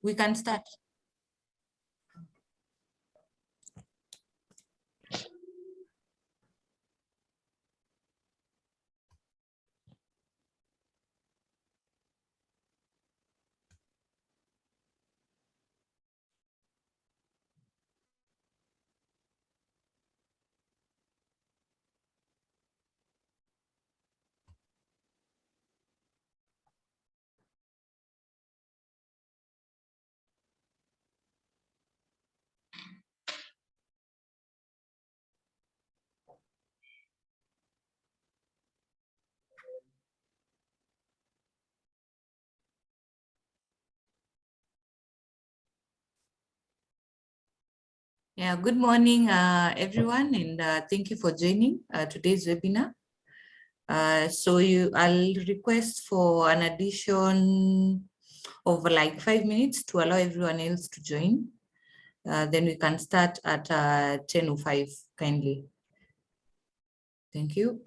We can start. Yeah, good morning, everyone, and thank you for joining today's webinar. I'll request for an addition of like 5 minutes to allow everyone else to join. Then we can start at 10:05, kindly. Thank you.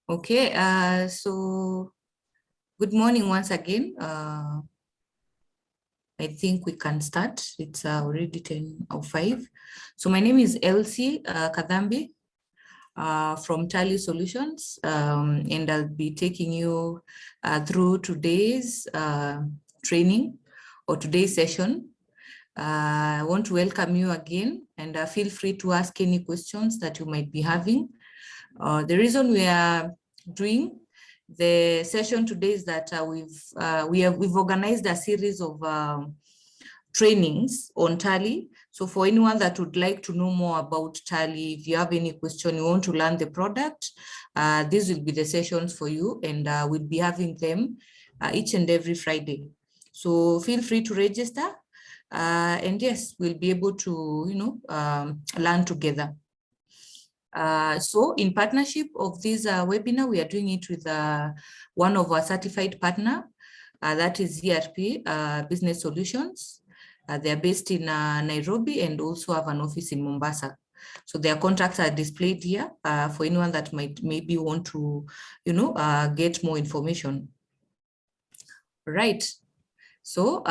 Okay, so good morning once again. I think we can start. It's already 10:05. So my name is Elsie Kadhambi from Tally Solutions, and I'll be taking you through today's training or today's session. I want to welcome you again, and feel free to ask any questions that you might be having. The reason we are doing the session today is that we've organized a series of trainings on Tally. So for anyone that would like to know more about Tally, if you have any question, you want to learn the product, these will be the sessions for you, and we'll be having them each and every Friday. So feel free to register, and yes, we'll be able to, learn together. So in partnership of this webinar, we are doing it with one of our certified partner, that is ERP Business Solutions. They're based in Nairobi and also have an office in Mombasa. So their contacts are displayed here for anyone that might maybe want to, get more information. Right. So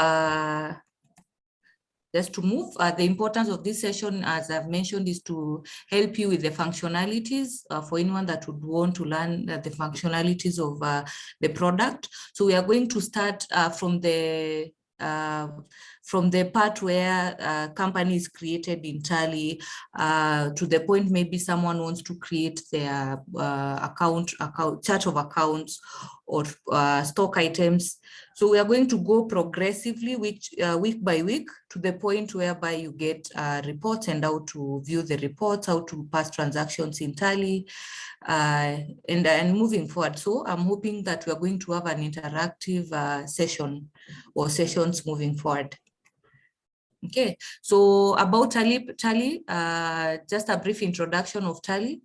just to move, the importance of this session, as I've mentioned, is to help you with the functionalities for anyone that would want to learn the functionalities of the product. So we are going to start from the part where company is created in Tally to the point maybe someone wants to create their account chart of accounts or stock items. So we are going to go progressively, week by week, to the point whereby you get reports and how to view the reports, how to pass transactions in Tally, and moving forward. So I'm hoping that we are going to have an interactive session or sessions moving forward. Okay, so about Tally, just a brief introduction of Tally.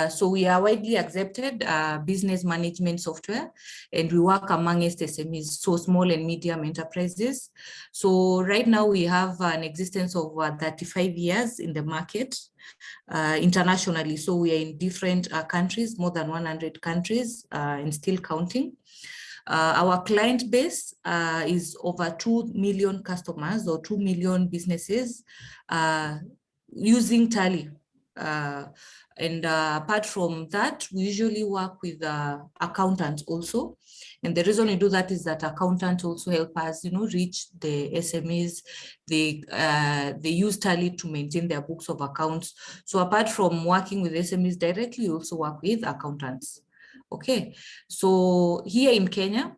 So we are widely accepted business management software, and we work amongst SMEs, so small and medium enterprises. So right now we have an existence of 35 years in the market internationally. So we are in different countries, more than 100 countries, and still counting. Our client base is over 2 million customers or 2 million businesses using Tally. And apart from that, we usually work with accountants also. And the reason we do that is that accountants also help us, reach the SMEs. They use Tally to maintain their books of accounts. So apart from working with SMEs directly, we also work with accountants. Okay, so here in Kenya,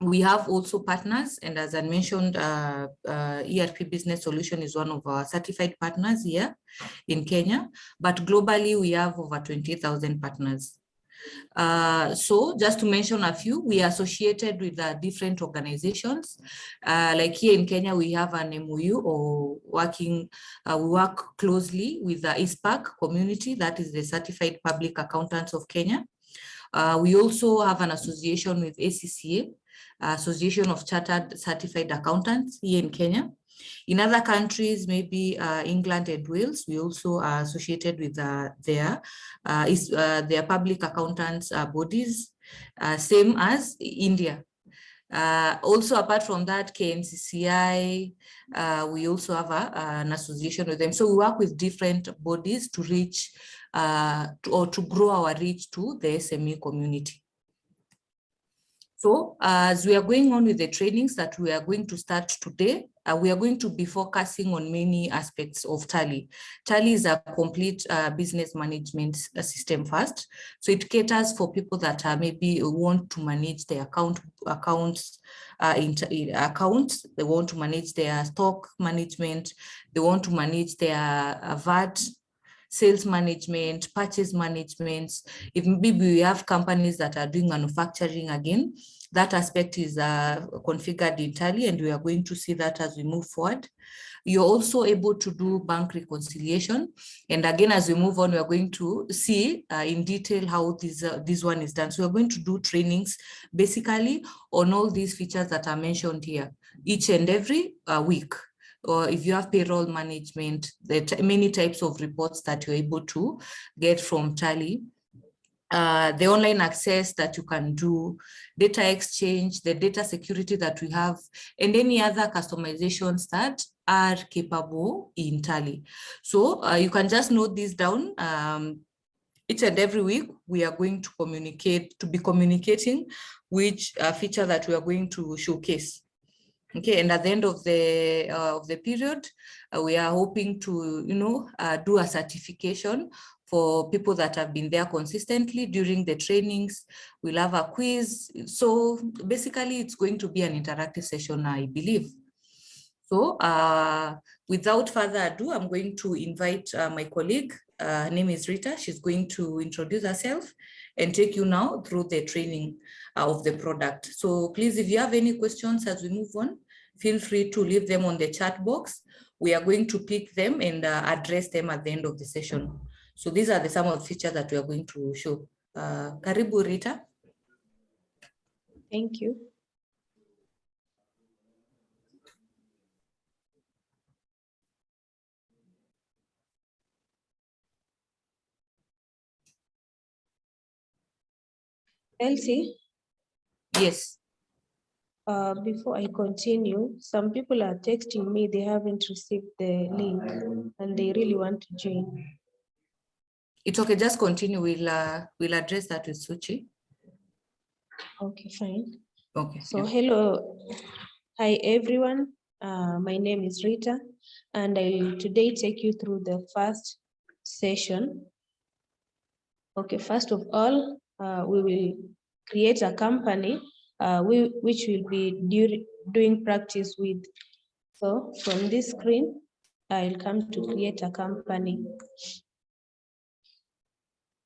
we have also partners, and as I mentioned, ERP Business Solution is one of our certified partners here in Kenya, but globally we have over 20,000 partners. So just to mention a few, we are associated with different organizations. Like here in Kenya, we have an MOU or we work closely with the ISPAC community, that is the Certified Public Accountants of Kenya. We also have an association with ACCA, Association of Chartered Certified Accountants here in Kenya. In other countries, maybe England and Wales, we also are associated with their public accountants bodies, same as India. Also, apart from that, KNCCI, we also have an association with them. So we work with different bodies to reach or to grow our reach to the SME community. So as we are going on with the trainings that we are going to start today, we are going to be focusing on many aspects of Tally. Tally is a complete business management system first. So it caters for people that maybe want to manage their accounts, they want to manage their stock management, they want to manage their VAT, sales management, purchase management. If maybe we have companies that are doing manufacturing again, that aspect is configured in Tally, and we are going to see that as we move forward. You're also able to do bank reconciliation. And again, as we move on, we are going to see in detail how this one is done. So we're going to do trainings basically on all these features that are mentioned here, each and every week. Or if you have payroll management, many types of reports that you're able to get from Tally, the online access that you can do, data exchange, the data security that we have, and any other customizations that are capable in Tally. So you can just note this down. Each and every week, we are going to be communicating which feature that we are going to showcase. Okay, and at the end of the period, we are hoping to, do a certification for people that have been there consistently during the trainings. We'll have a quiz. So basically, it's going to be an interactive session, I believe. So without further ado, I'm going to invite my colleague. Her name is Rita. She's going to introduce herself and take you now through the training of the product. So please, if you have any questions as we move on, feel free to leave them on the chat box. We are going to pick them and address them at the end of the session. So these are some of the features that we are going to show. Karibu, Rita. Thank you. Elsie? Yes. Before I continue, some people are texting me, they haven't received the link and they really want to join. It's okay, just continue. We'll address that with Suchi. Okay, fine. Okay. So hello, hi everyone. My name is Rita and I'll today take you through the first session. Okay, first of all, we will create a company which will be doing practice with. So from this screen, I'll come to create a company.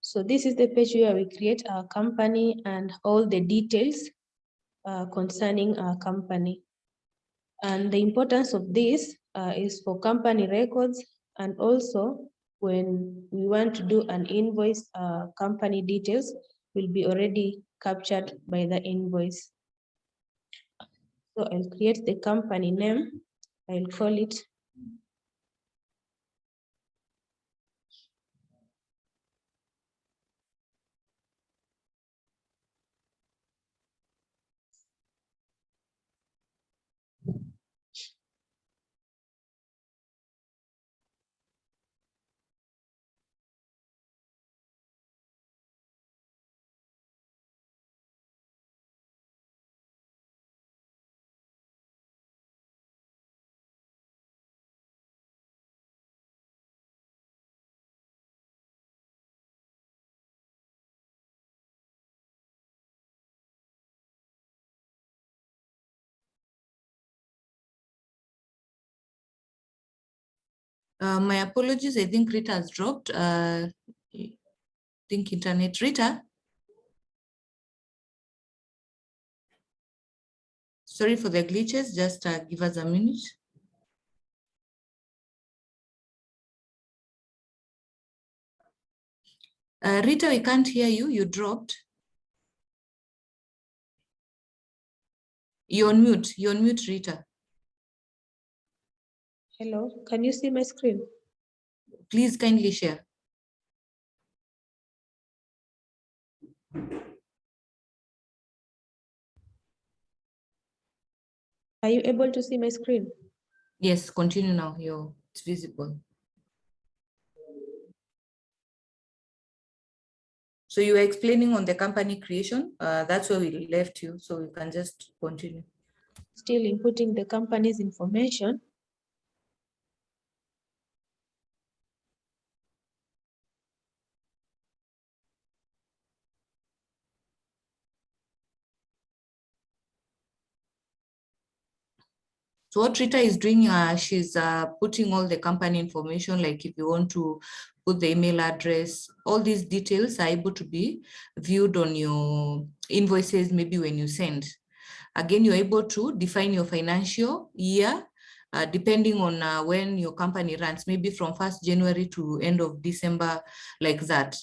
So this is the page where we create our company and all the details concerning our company. And the importance of this is for company records, and also when we want to do an invoice, company details will be already captured by the invoice. So I'll create the company name. I'll call it My apologies, I think Rita has dropped. I think internet. Rita? Sorry for the glitches, just give us a minute. Rita, we can't hear you, you dropped. You're on mute, Rita. hello. Can you see my screen? Please kindly share. Are you able to see my screen? Yes, continue now, it's visible. So you were explaining on the company creation, that's where we left you, so you can just continue. Still inputting the company's information. So what Rita is doing, she's putting all the company information, like if you want to put the email address, all these details are able to be viewed on your invoices, maybe when you send. Again, you're able to define your financial year, depending on when your company runs, maybe from 1st January to end of December, like that.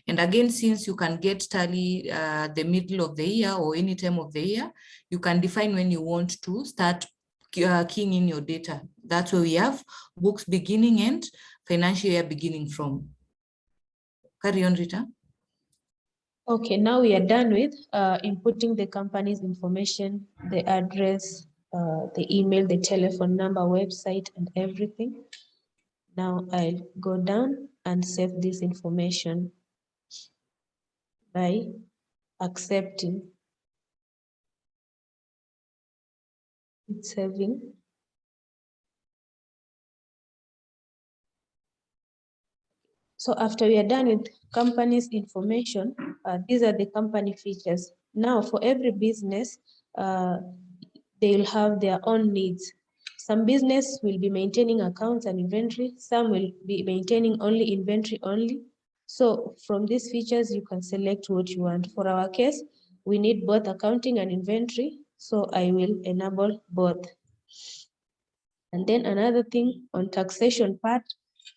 And again, since you can get tally the middle of the year or any time of the year, you can define when you want to start keying in your data. That's where we have books beginning and financial year beginning from. Carry on, Rita. Okay, now we are done with inputting the company's information, the address, the email, the telephone number, website, and everything. Now I'll go down and save this information by accepting. It's saving. So after we are done with company's information, these are the company features. Now for every business, they will have their own needs. Some business will be maintaining accounts and inventory. Some will be maintaining only inventory only. So from these features, you can select what you want. For our case, we need both accounting and inventory. So I will enable both. And then another thing on taxation part,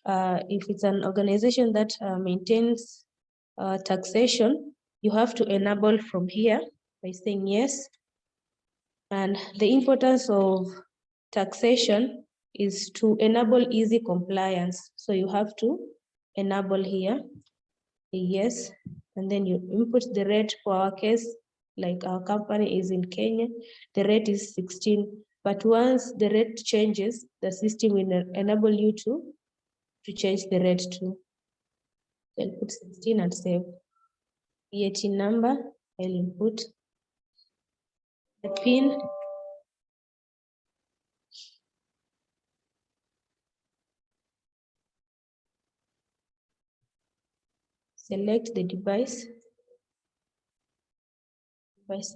if it's an organization that maintains taxation, you have to enable from here by saying yes. And the importance of taxation is to enable easy compliance. So you have to enable here, a yes, and then you input the rate. For our case, like our company is in Kenya, the rate is 16. But once the rate changes, the system will enable you to change the rate to. Then put 16 and save. VAT number, I'll input the PIN. Select the device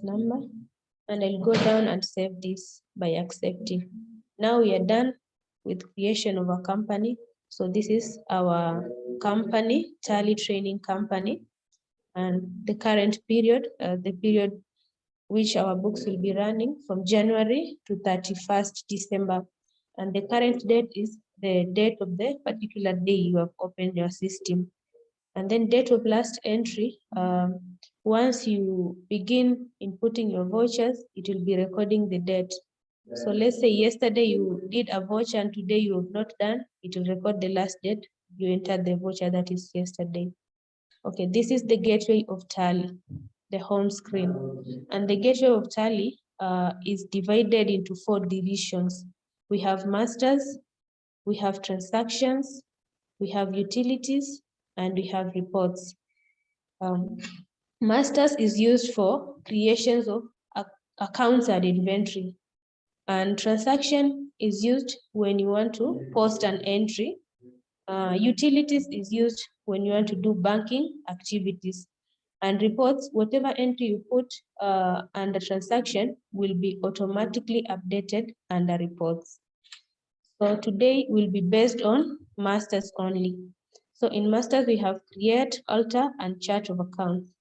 number, and I'll go down and save this by accepting. Now we are done with creation of a company. So this is our company, Tally Training Company, and the current period, the period which our books will be running from January to 31st December. And the current date is the date of the particular day you have opened your system. And then date of last entry, once you begin inputting your vouchers, it will be recording the date. So let's say yesterday you did a voucher and today you have not done, it will record the last date you entered the voucher, that is yesterday. Okay, this is the gateway of Tally, the home screen. And the gateway of Tally is divided into 4 divisions. We have masters, we have transactions, we have utilities, and we have reports. Masters is used for creations of accounts and inventory. And transaction is used when you want to post an entry. Utilities is used when you want to do banking activities. And reports, whatever entry you put under transaction will be automatically updated under reports. So today will be based on masters only. So in masters, we have create, alter, and chart of accounts.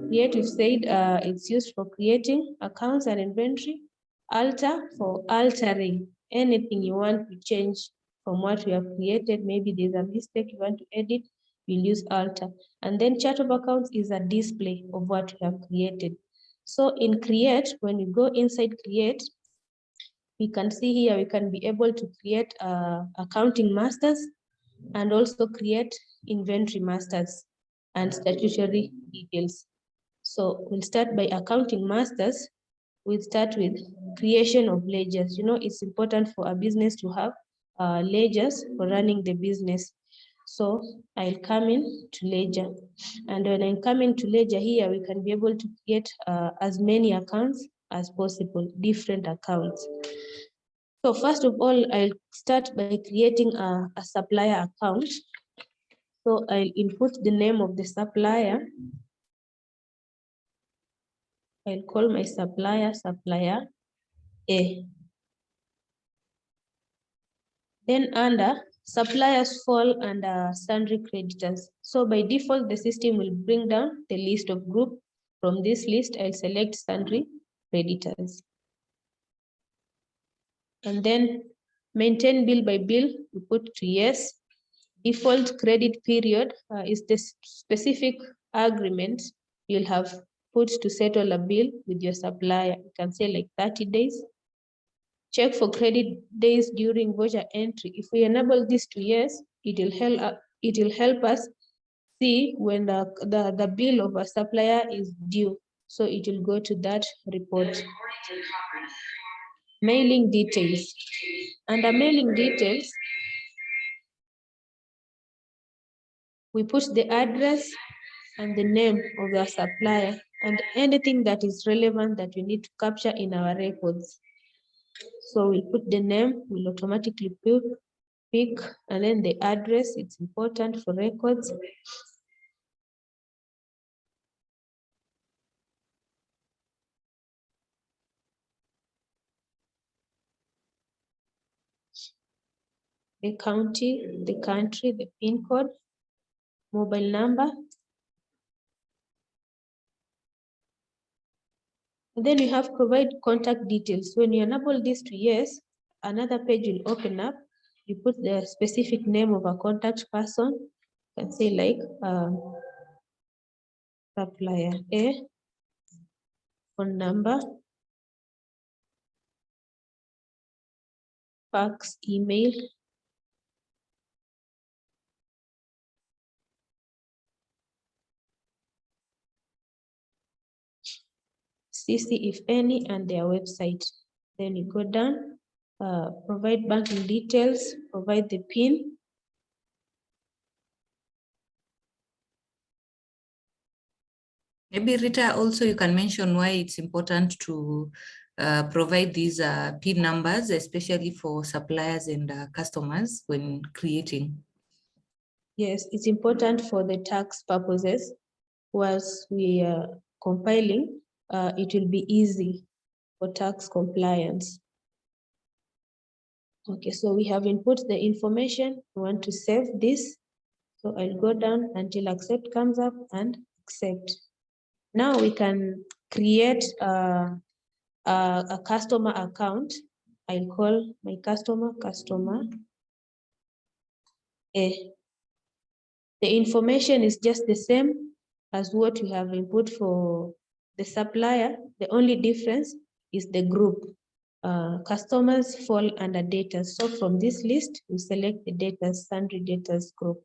Create, we've said it's used for creating accounts and inventory. Alter for altering anything you want to change from what we have created. Maybe there's a mistake you want to edit, we'll use alter. And then chart of accounts is a display of what we have created. So in create, when you go inside create, we can see here we can be able to create accounting masters and also create inventory masters and statutory details. So we'll start by accounting masters. We'll start with creation of ledgers. You know, it's important for a business to have ledgers for running the business. So I'll come in to ledger. And when I come into ledger here, we can be able to create as many accounts as possible, different accounts. So first of all, I'll start by creating a supplier account. So I'll input the name of the supplier. I'll call my supplier A. Then under suppliers fall under sundry creditors. So by default, the system will bring down the list of group. From this list, I'll select sundry creditors. And then maintain bill by bill, we put to yes. Default credit period is the specific agreement you'll have put to settle a bill with your supplier. You can say like 30 days. Check for credit days during voucher entry. If we enable this to yes, it will help us see when the bill of a supplier is due. So it will go to that report. Mailing details. Under mailing details, we put the address and the name of the supplier and anything that is relevant that we need to capture in our records. So we'll put the name, we'll automatically pick, and then the address, it's important for records. the county, the country, the PIN code, mobile number. And then you have provide contact details. When you enable this to yes, another page will open up. You put the specific name of a contact person. You can say like supplier A, phone number, fax, email. CC if any, and their website. Then you go down, provide banking details, provide the PIN. Maybe Rita, also you can mention why it's important to provide these PIN numbers, especially for suppliers and customers when creating. Yes, it's important for the tax purposes. Once we are compiling, it will be easy for tax compliance. Okay, so we have input the information. We want to save this. So I'll go down until accept comes up and accept. Now we can create a customer account. I'll call my customer A. The information is just the same as what we have input for the supplier. The only difference is the group. Customers fall under data. So from this list, we select the data, sundry data group.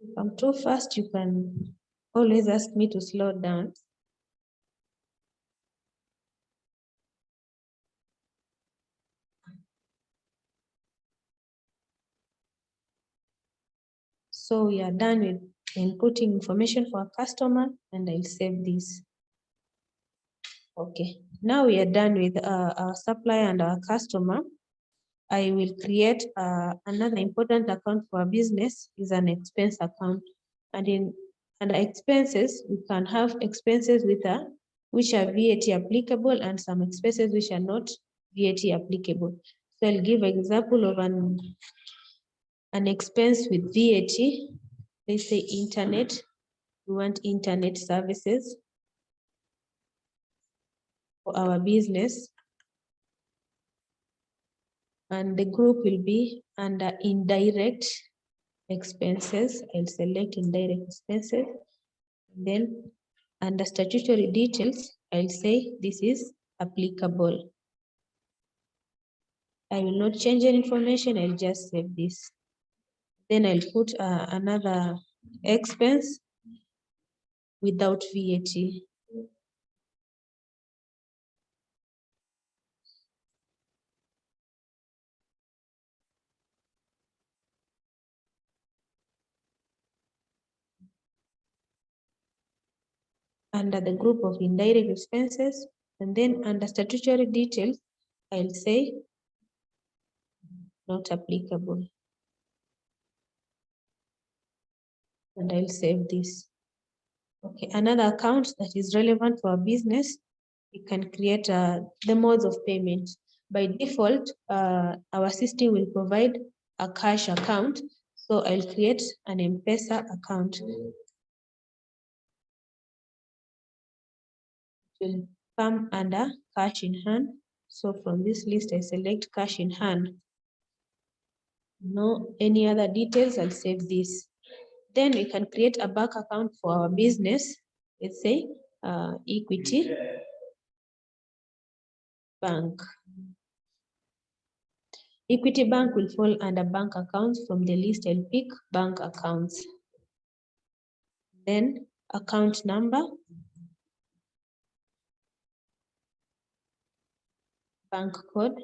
If I'm too fast, you can always ask me to slow down. So we are done with inputting information for a customer, and I'll save this. Okay, now we are done with our supplier and our customer. I will create another important account for a business is an expense account. And under expenses, we can have expenses with which are VAT applicable and some expenses which are not VAT applicable. So I'll give an example of an expense with VAT. Let's say internet. We want internet services for our business. And the group will be under indirect expenses. I'll select indirect expenses. Then under statutory details, I'll say this is applicable. I will not change any information, I'll just save this. Then I'll put another expense without VAT. Under the group of indirect expenses, and then under statutory details, I'll say not applicable. And I'll save this. Okay, another account that is relevant for a business, you can create the modes of payment. By default, our system will provide a cash account. So I'll create an M-Pesa account. It will come under cash in hand. So from this list, I select cash in hand. No, any other details, I'll save this. Then we can create a bank account for our business. Let's say Equity. Bank. Equity Bank will fall under bank accounts. From the list, I'll pick bank accounts. Then account number, bank code,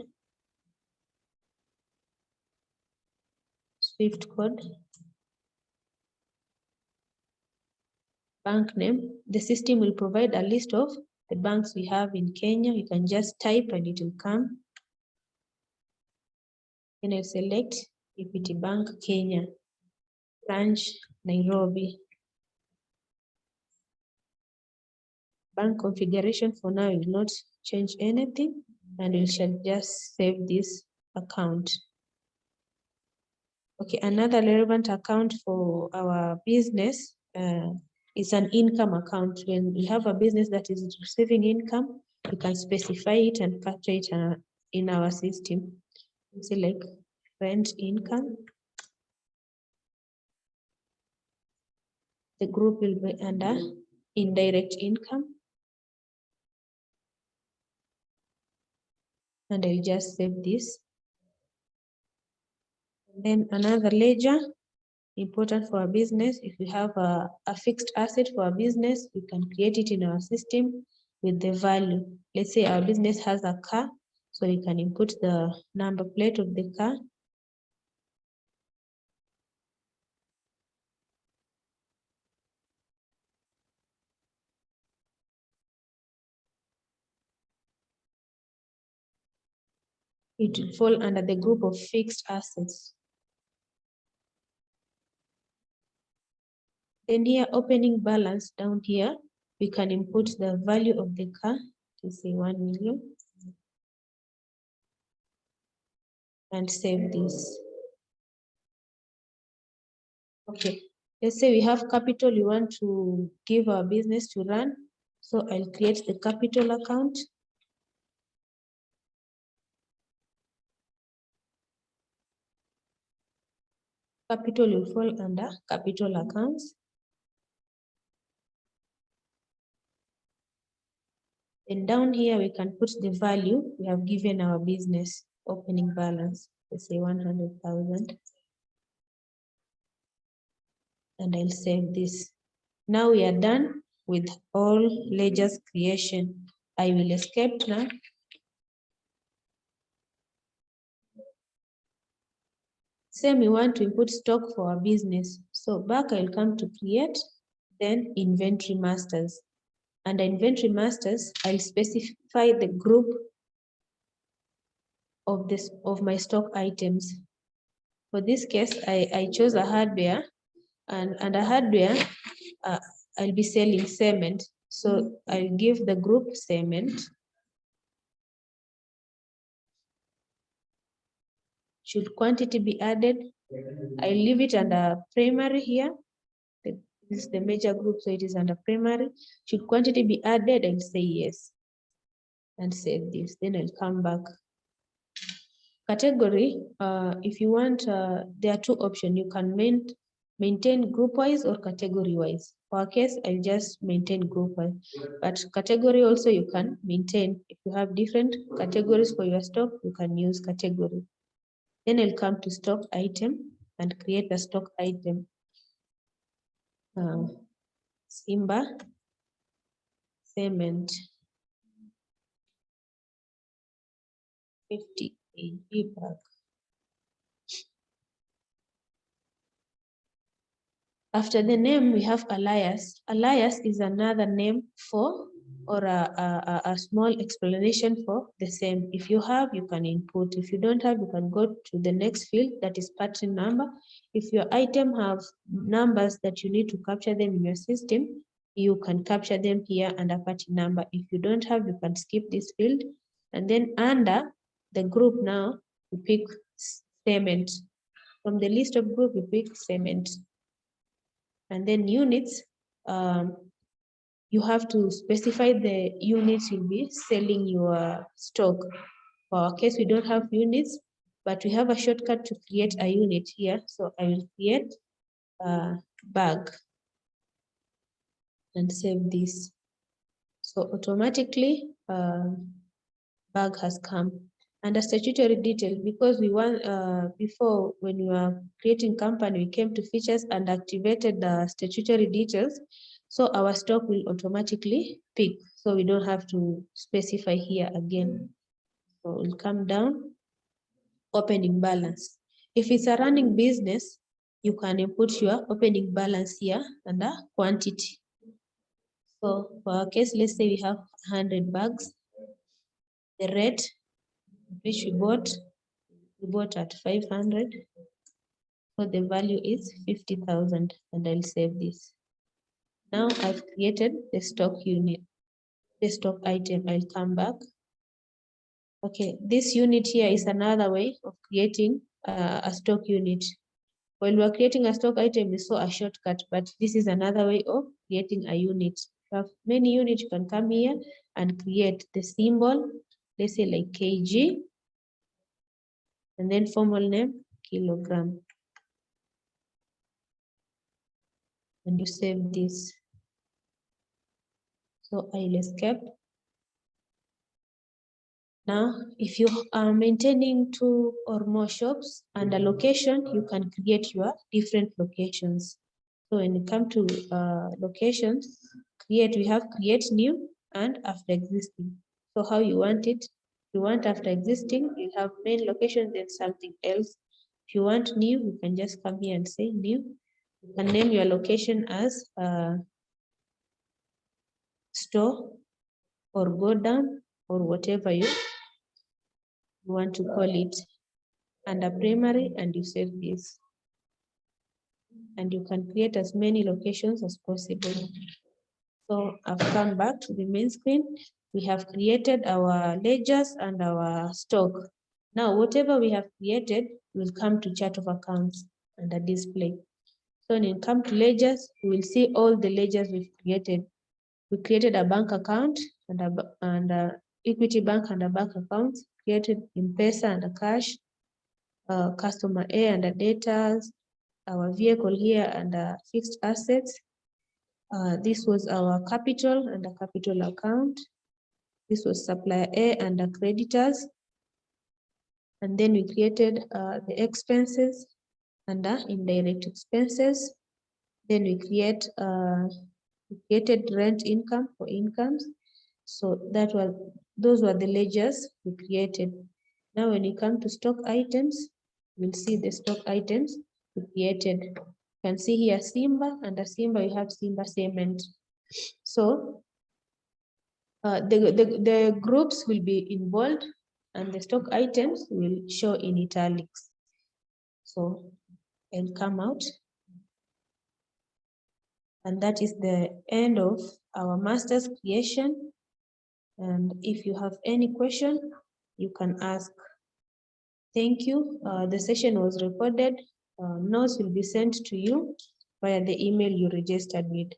SWIFT code, bank name. The system will provide a list of the banks we have in Kenya. You can just type and it will come. Then I'll select Equity Bank Kenya, branch Nairobi. Bank configuration for now will not change anything, and we shall just save this account. Okay, another relevant account for our business is an income account. When we have a business that is receiving income, you can specify it and capture it in our system. Select rent income. The group will be under indirect income. And I'll just save this. And then another ledger, important for a business. If we have a fixed asset for a business, we can create it in our system with the value. Let's say our business has a car, so we can input the number plate of the car. It will fall under the group of fixed assets. Then here, opening balance down here, we can input the value of the car to say 1 million. And save this. Okay, let's say we have capital we want to give our business to run. So I'll create the capital account. Capital will fall under capital accounts. And down here, we can put the value we have given our business opening balance. Let's say 100,000. And I'll save this. Now we are done with all ledgers creation. I will escape now. Same, we want to input stock for our business. So back I'll come to create, then inventory masters. Under inventory masters, I'll specify the group of my stock items. For this case, I chose a hardware, and under hardware, I'll be selling cement. So I'll give the group cement. Should quantity be added? I'll leave it under primary here. This is the major group, so it is under primary. Should quantity be added? I'll say yes. And save this. Then I'll come back. Category, if you want, there are two options. You can maintain group-wise or category-wise. For our case, I'll just maintain group-wise. But category also you can maintain. If you have different categories for your stock, you can use category. Then I'll come to stock item and create a stock item. Simba cement 50 kg bag. After the name, we have alias. Alias is another name for or a small explanation for the same. If you have, you can input. If you don't have, you can go to the next field, that is party number. If your item have numbers that you need to capture them in your system, you can capture them here under party number. If you don't have, you can skip this field. And then under the group now, you pick cement. From the list of group, you pick cement. And then units, you have to specify the units you'll be selling your stock. For our case, we don't have units, but we have a shortcut to create a unit here. So I will create a bag and save this. So automatically, bag has come. And a statutory detail, because we want, before when we were creating company, we came to features and activated the statutory details. So our stock will automatically pick. So we don't have to specify here again. So we'll come down, opening balance. If it's a running business, you can input your opening balance here and the quantity. So for our case, let's say we have 100 bags. The rate which we bought at 500. So the value is 50,000, and I'll save this. Now I've created the stock unit, the stock item. I'll come back. Okay, this unit here is another way of creating a stock unit. When we're creating a stock item, we saw a shortcut, but this is another way of creating a unit. You have many units, you can come here and create the symbol, let's say like kg, and then formal name, kilogram. And you save this. So I'll escape. Now, if you are maintaining 2 or more shops and a location, you can create your different locations. So when you come to locations, we have create new and after existing. So how you want it? If you want after existing, you have main location, then something else. If you want new, you can just come here and say new. You can name your location as store or go down or whatever you want to call it, and a primary, and you save this. And you can create as many locations as possible. So I've come back to the main screen. We have created our ledgers and our stock. Now, whatever we have created will come to chart of accounts and a display. So when you come to ledgers, we will see all the ledgers we've created. We created a bank account and a Equity Bank and a bank account, created M-Pesa and a cash, customer A and the debtors, our vehicle here and fixed assets. This was our capital and a capital account. This was supplier A and the creditors. And then we created the expenses and the indirect expenses. Then we created rent income for incomes. So those were the ledgers we created. Now when you come to stock items, we'll see the stock items we created. You can see here Simba, and the Simba you have Simba Cement. So the groups will be in bold and the stock items will show in italics. So I'll come out. And that is the end of our master's creation. And if you have any question, you can ask. Thank you. The session was recorded. Notes will be sent to you via the email you registered with.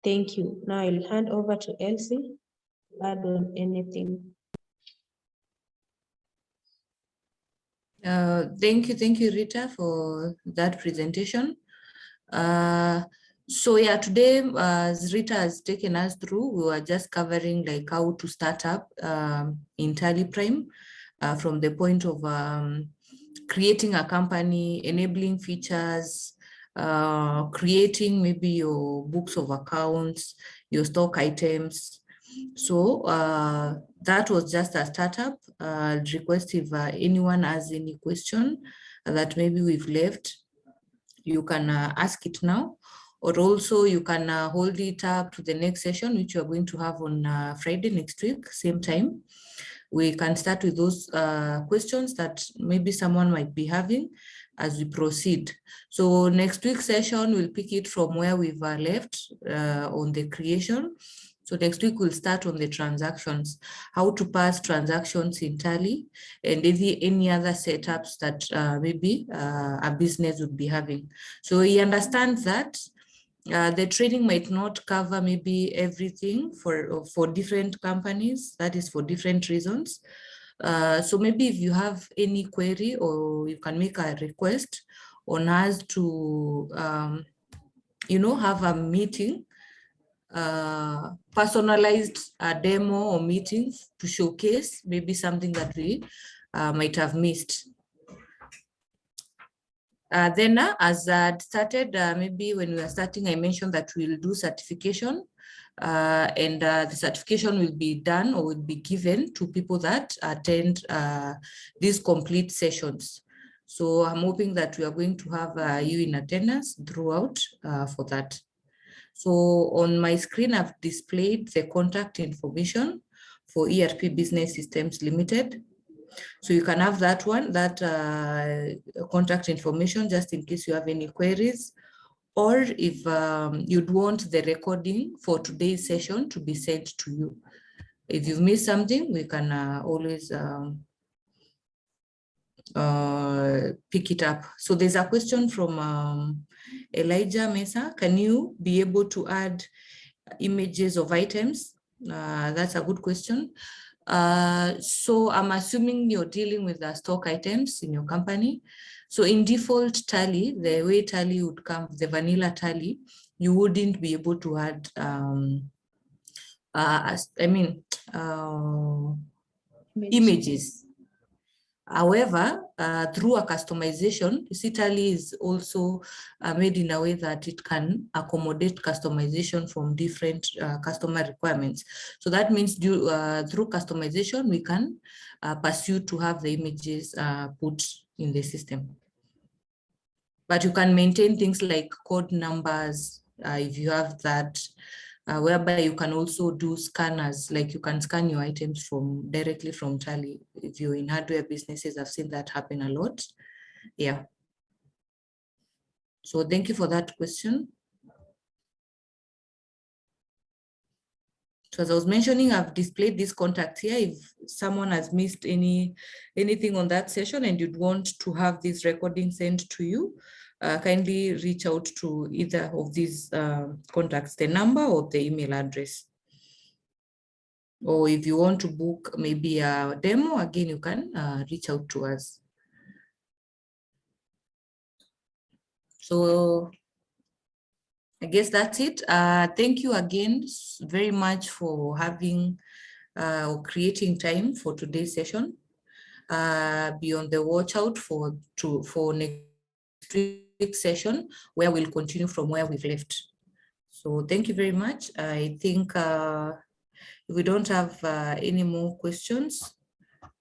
Thank you. Now I'll hand over to Elsie to add on anything. Thank you, Rita, for that presentation. So yeah, today, as Rita has taken us through, we were just covering like how to start up in TallyPrime from the point of creating a company, enabling features, creating maybe your books of accounts, your stock items. So that was just a startup. I'd request if anyone has any question that maybe we've left, you can ask it now, or also you can hold it up to the next session, which we are going to have on Friday next week, same time. We can start with those questions that maybe someone might be having as we proceed. So next week's session, we'll pick it from where we've left on the creation. So next week we'll start on the transactions, how to pass transactions in Tally, and any other setups that maybe a business would be having. So he understands that the training might not cover maybe everything for different companies, that is for different reasons. So maybe if you have any query, or you can make a request on us to, have a meeting personalized demo or meetings to showcase maybe something that we might have missed. Then as I started, maybe when we were starting, I mentioned that we'll do certification, and the certification will be done or will be given to people that attend these complete sessions. So I'm hoping that we are going to have you in attendance throughout for that. So on my screen, I've displayed the contact information for ERP Business Systems Limited. So you can have that one, that contact information, just in case you have any queries, or if you'd want the recording for today's session to be sent to you. If you've missed something, we can always pick it up. So there's a question from Elijah Mesa. Can you be able to add images of items? That's a good question. So I'm assuming you're dealing with the stock items in your company. So in default Tally, the way Tally would come, the vanilla Tally, you wouldn't be able to add, images. However, through a customization, you see Tally is also made in a way that it can accommodate customization from different customer requirements. So that means through customization, we can pursue to have the images put in the system. But you can maintain things like code numbers if you have that, whereby you can also do scanners, like you can scan your items directly from Tally. If you're in hardware businesses, I've seen that happen a lot. Yeah. So thank you for that question. So as I was mentioning, I've displayed this contact here. If someone has missed anything on that session and you'd want to have this recording sent to you, kindly reach out to either of these contacts, the number or the email address. Or if you want to book maybe a demo, again, you can reach out to us. So I guess that's it. Thank you again very much for having or creating time for today's session. Be on the watch out for next week's session, where we'll continue from where we've left. So thank you very much. I think if we don't have any more questions,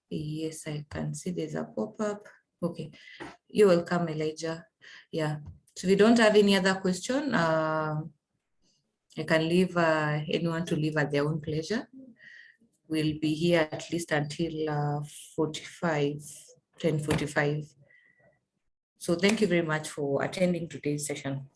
yes, I can see there's a pop-up. Okay, you're welcome, Elijah. Yeah, so if we don't have any other question, I can leave anyone to leave at their own pleasure. We'll be here at least until 10:45. So thank you very much for attending today's session.